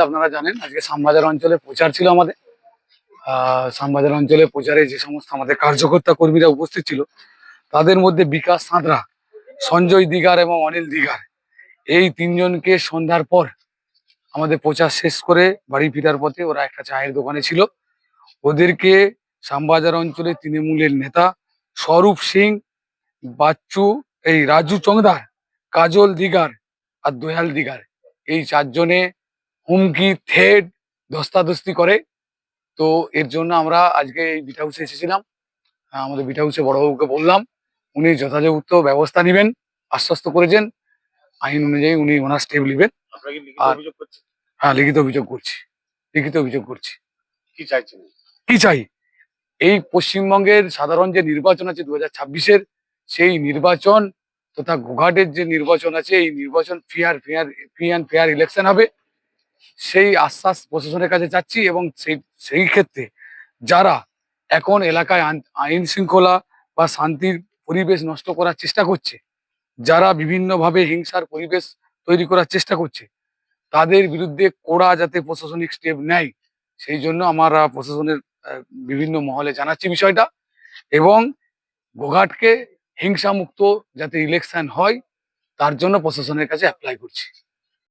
আপনারা জানেন আজকে শ্যামবাজার অঞ্চলে প্রচার ছিল আমাদের। শ্যামবাজার অঞ্চলে প্রচারে যে সমস্ত আমাদের কার্যকর্তা কর্মীরা উপস্থিত ছিল, তাদের মধ্যে বিকাশ সাঁতরা, সঞ্জয় দিগার এবং অনিল দিগার, এই তিনজনকে সন্ধ্যার পর আমাদের প্রচার শেষ করে বাড়ি ফেরার পথে ওরা একটা চায়ের দোকানে ছিল। ওদেরকে শ্যামবাজার অঞ্চলে তৃণমূলের নেতা স্বরূপ সিং, বাচ্চু, এই রাজু চংদার, কাজল দিগার আর দয়াল দিগার, এই চারজনে হুমকি, থ্রেট, ধস্তাধস্তি করে। তো এর জন্য আমরা আজকে এই বিট হাউসে এসেছিলাম। আমাদের বিট হাউসে বড়বাবুকে বললাম, উনি যথাযথ ব্যবস্থা নেবেন, আশ্বস্ত করেছেন। আইন অনুযায়ী উনি ওনার স্টেপ নেবেন। হ্যাঁ, লিখিত অভিযোগ করছি, লিখিত অভিযোগ করছি। কি চাই? এই পশ্চিমবঙ্গের সাধারণ যে নির্বাচন আছে 2026-এর, সেই নির্বাচন তথা গোঘাটের যে নির্বাচন আছে, এই নির্বাচন ফ্রি অ্যান্ড ফেয়ার ইলেকশন হবে, সেই আশ্বাস প্রশাসনের কাছে চাচ্ছি। এবং সেই ক্ষেত্রে যারা এখন এলাকায় আইন শৃঙ্খলা বা শান্তির পরিবেশ নষ্ট করার চেষ্টা করছে, যারা বিভিন্নভাবে হিংসার পরিবেশ তৈরি করার চেষ্টা করছে, তাদের বিরুদ্ধে কড়া যাতে প্রশাসনিক স্টেপ নেয়, সেই জন্য আমরা প্রশাসনের বিভিন্ন মহলে জানাচ্ছি বিষয়টা। এবং গোঘাটকে হিংসামুক্ত যাতে ইলেকশন হয়, তার জন্য প্রশাসনের কাছে অ্যাপ্লাই করছি।